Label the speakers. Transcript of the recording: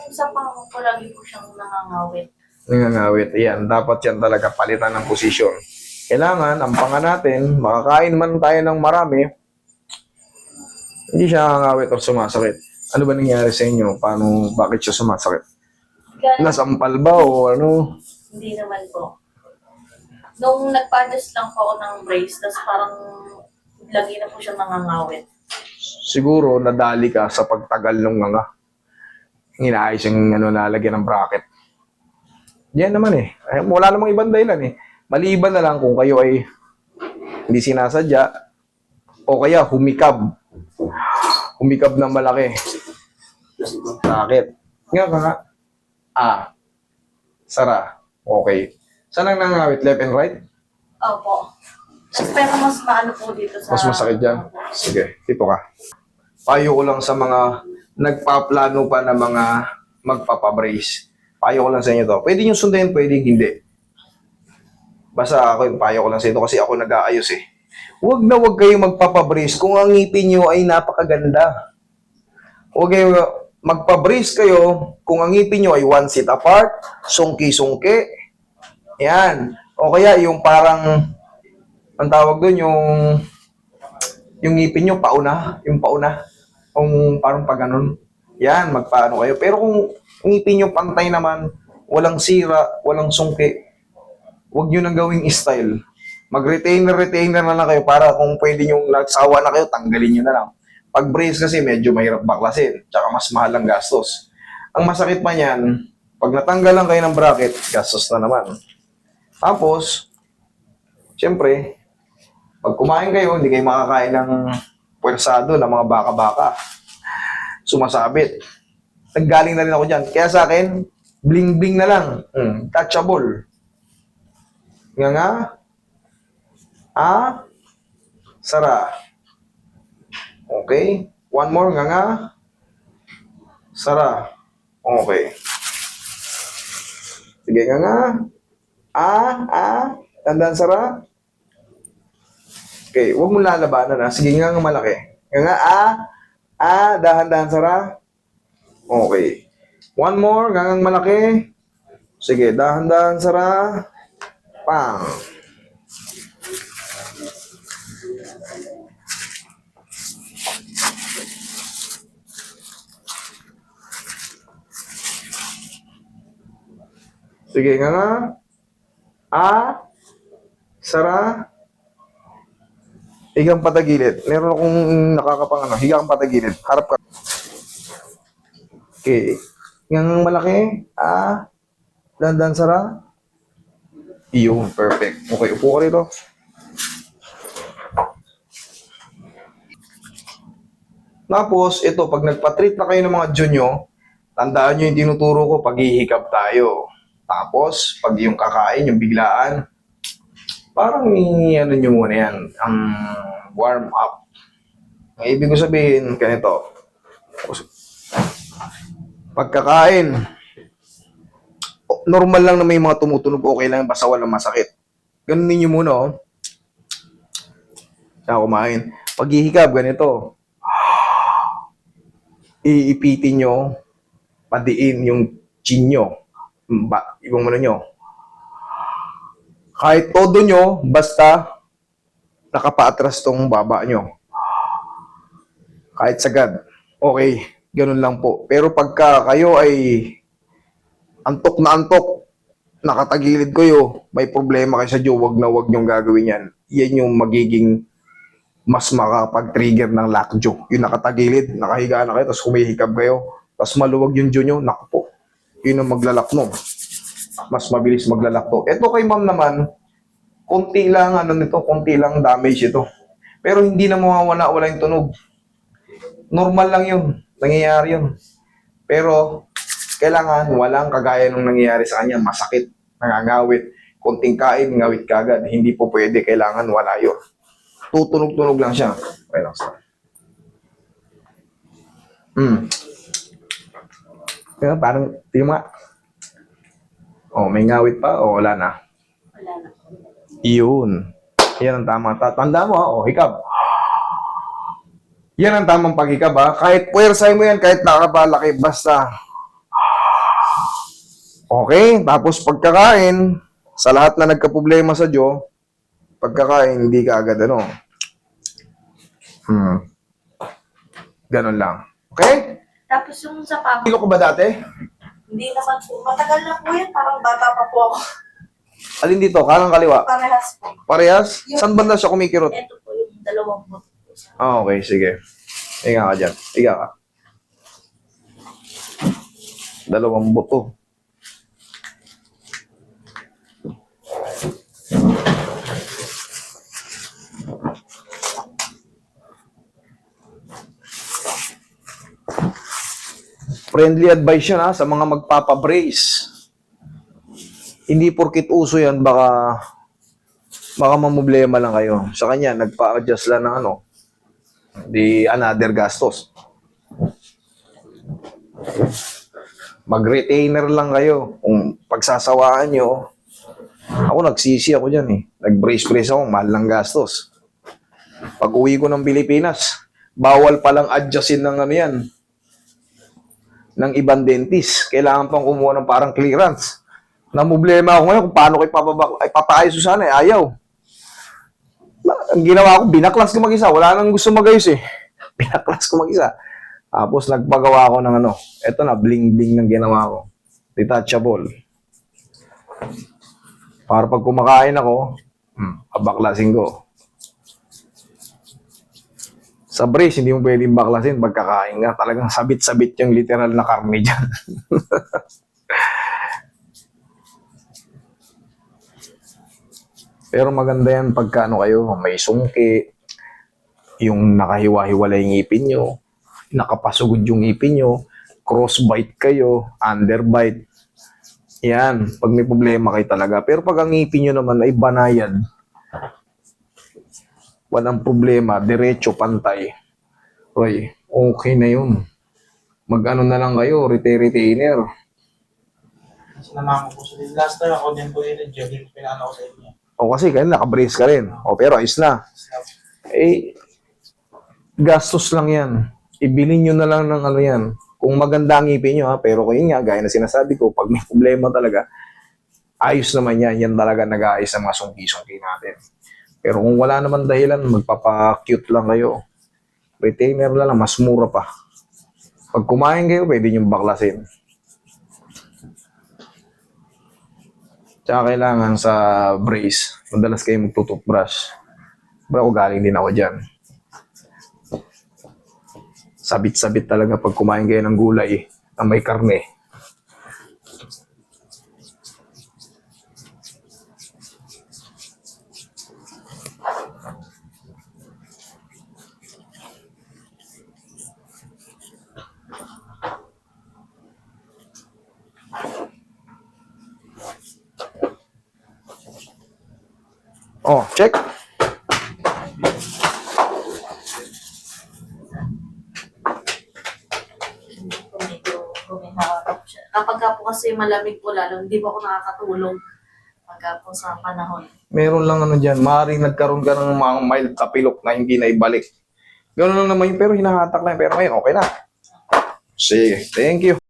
Speaker 1: sa pangako ko, lagi po siyang nangangawit.
Speaker 2: Nangangawit. Ayan, dapat yan talaga palitan ng posisyon. Kailangan, ang panga natin, makakain man tayo ng marami, hindi siya nangangawit o sumasakit. Ano ba nangyari sa inyo? Paano, bakit siya sumasakit?
Speaker 1: Ganun,
Speaker 2: Nasampal ba o ano?
Speaker 1: hindi naman po. Nung nagpa-adjust lang po ako ng brace, tapos parang lagi na po siyang nangangawit.
Speaker 2: Siguro, nadali ka sa pagtagal ng nga. Inaayos yung nalagyan ng bracket. Yan naman eh. Wala namang ibang dahilan eh. Maliban na lang kung kayo ay hindi sinasadya o kaya humikab. Humikab ng malaki. Bracket. Nga ka nga. Sara. Okay. Saan ang nangawit? Left and right?
Speaker 1: Opo. Pero mas maano po dito sa...
Speaker 2: Mas masakit dyan? Sige, dito ka. Payo ko lang sa mga nagpaplano pa na mga magpapabrace. Payo ko lang sa inyo to. Pwede nyo sundin, pwede hindi. Basta ako, payo ko lang sa inyo kasi ako nag-aayos eh. Huwag na huwag kayong magpapabrace kung ang ngipin nyo ay napakaganda. Huwag kayong magpabrace kayo kung ang ngipin nyo ay 1 seat apart, sungki-sungki. Yan. O kaya yung parang, ang tawag doon, yung ngipin nyo pauna, yung pauna. Kung parang pag ganun. Yan, magpaano kayo. Pero kung ngipin nyo pantay naman, walang sira, walang sungki, huwag nyo nang gawing style. Mag-retainer na lang kayo para kung pwede nyo nagsawa na kayo, tanggalin nyo na lang. Pag brace kasi medyo mahirap baklasin, tsaka mas mahal ang gastos. Ang masakit pa niyan, pag natanggal lang kayo ng bracket, gastos na naman. Tapos, syempre, pag kumain kayo, hindi kayo makakain ng pwersado ng mga baka-baka. Sumasabit. Naggaling na rin ako dyan. Kaya sa akin, bling-bling na lang. Touchable. Nga. Sara. Okay. One more. Nga. Sara. Okay. Sige, nga. Tandaan, Sara. Okay, huwag mo lalabanan ha. Sige nga malaki. Nga dahan-dahan, Sara. Okay. One more, nga malaki. Sige, dahan-dahan, Sara. Pang. Sige nga. Sara. Higang patagilid. Meron akong nakakapangano. Higang patagilid. Harap ka. Okay. Higang malaki. Dandan, Sara. Iyon. Perfect. Okay. Upo ka rito. Tapos, ito. Pag nagpa-treat na kayo ng mga junyo, tandaan nyo yung tinuturo ko, paghihikab tayo. Tapos, pag yung kakain, yung biglaan, parang ano nyo muna yan, warm up. Ang ibig ko sabihin, ganito. Pagkakain, normal lang na may mga tumutunog, okay lang, basta walang masakit. Ganun ninyo muna, oh. Saka kumain. Paghihikab, ganito. Iipitin nyo, padiin yung chin nyo. Ibang ano nyo. Kahit todo nyo, basta nakapaatras tong baba nyo. Kahit sagad. Okay, ganun lang po. Pero pagka kayo ay antok na antok, nakatagilid kayo, may problema kayo sa diyo, wag na wag nyong gagawin yan. Yan yung magiging mas makapag-trigger ng lockjaw. Yung nakatagilid, nakahiga na kayo, tapos humihikab kayo, tapos maluwag yung jaw nyo, naku po. Yun ang maglalak mo. Mas mabilis maglalak to. Ito kay ma'am naman, konti lang konti lang damage ito. Pero hindi na mawawala wala yung tunog. Normal lang yun. Nangyayari yun. Pero, kailangan walang kagaya nung nangyayari sa kanya. Masakit, nangangawit. Konting kain, ngawit kagad. Hindi po pwede, kailangan wala yun. Tutunog-tunog lang siya. Okay lang sa. Kaya parang, tingnan nga. May ngawit pa o wala na?
Speaker 1: Wala na.
Speaker 2: Iyon. Yan ang tama. Tanda mo, hikab. Yan ang tamang paghikab, ha. Kahit puwersay mo yan, kahit nakapalaki, basta Okay, tapos pagkakain, sa lahat na nagka-problema sa jaw, pagkakain, hindi ka agad ano. Ganon lang. Okay?
Speaker 1: Tapos yung sa papa,
Speaker 2: Kilo ko ba dati?
Speaker 1: hindi naman po. Matagal na po yan. Parang bata pa po ako.
Speaker 2: Alin dito? Kanang kaliwa?
Speaker 1: Parehas po.
Speaker 2: Parehas? Saan banda siya kumikirot?
Speaker 1: Ito po yung dalawang buto po.
Speaker 2: Okay, sige. Higa ka dyan. Higa ka. Dalawang buto. Friendly advice yun ha, sa mga magpapabrace. Hindi porkit uso yan, baka mamblema lang kayo. Sa kanya, nagpa-adjust lang ng ano, di another gastos. Mag-retainer lang kayo. Kung pagsasawaan nyo, ako nagsisi ako dyan eh. Nag-brace-brace ako, mahal lang gastos. Pag uwi ko ng Pilipinas, bawal palang adjustin ng ano yan, ng ibang dentist. Kailangan pang kumuha ng parang clearance. Namblema ako ngayon kung paano ko ipapaayos ko sana eh. Ayaw. Ang ginawa ko, binaklas ko mag-isa. Wala nang gusto mag-ayos eh. Binaklas ko mag-isa. Tapos nagpagawa ko ng ano. Eto na, bling-bling ng ginawa ko. Detachable. Para pag kumakain ako, abaklasin ko. Sa brace, hindi mo pwedeng baklasin pagkakain nga. Talagang sabit-sabit yung literal na karne dyan. Pero maganda yan pagka ano kayo, may sungki, yung nakahiwa-hiwalay yung ngipin nyo, nakapasugod yung ngipin nyo, crossbite kayo, underbite. Yan, pag may problema kayo talaga. Pero pag ang ngipin nyo naman ay banayan, walang problema, diretso, pantay. Roy, okay na yun. Mag-ano na lang kayo, retainer.
Speaker 3: Sinama ko po sa last time ako din po yun, jogging pinano ko sa inyo.
Speaker 2: O kasi kaya naka-brace ka rin. O pero ayos na. Eh, gastos lang yan. Ibilin nyo na lang ng ano yan. Kung maganda ang ngipin nyo ha, pero kung yun nga, gaya na sinasabi ko, pag may problema talaga, ayos naman yan. Yan talaga nag-aayos ang mga sungki-sungki natin. Pero kung wala naman dahilan, magpapa-cute lang kayo. Retainer lang, mas mura pa. Pag kumain kayo, pwede nyo baklasin. Tsaka kailangan sa brace, madalas kayo magtututbrush. Pero ako galing din ako dyan. Sabit-sabit talaga pag kumain kayo ng gulay na may karne. Oh, check.
Speaker 1: Medyo humiharap siya. Kapag po kasi malamig po lalo, hindi po ako nakakatulog. Pagka po sa panahon.
Speaker 2: Meron lang ano dyan, maaaring nagkaroon ka ng mga mild kapilok na hindi na ibalik. Ganoon lang naman yun, pero hinahatak lang. Pero ngayon, okay na. Sige, thank you.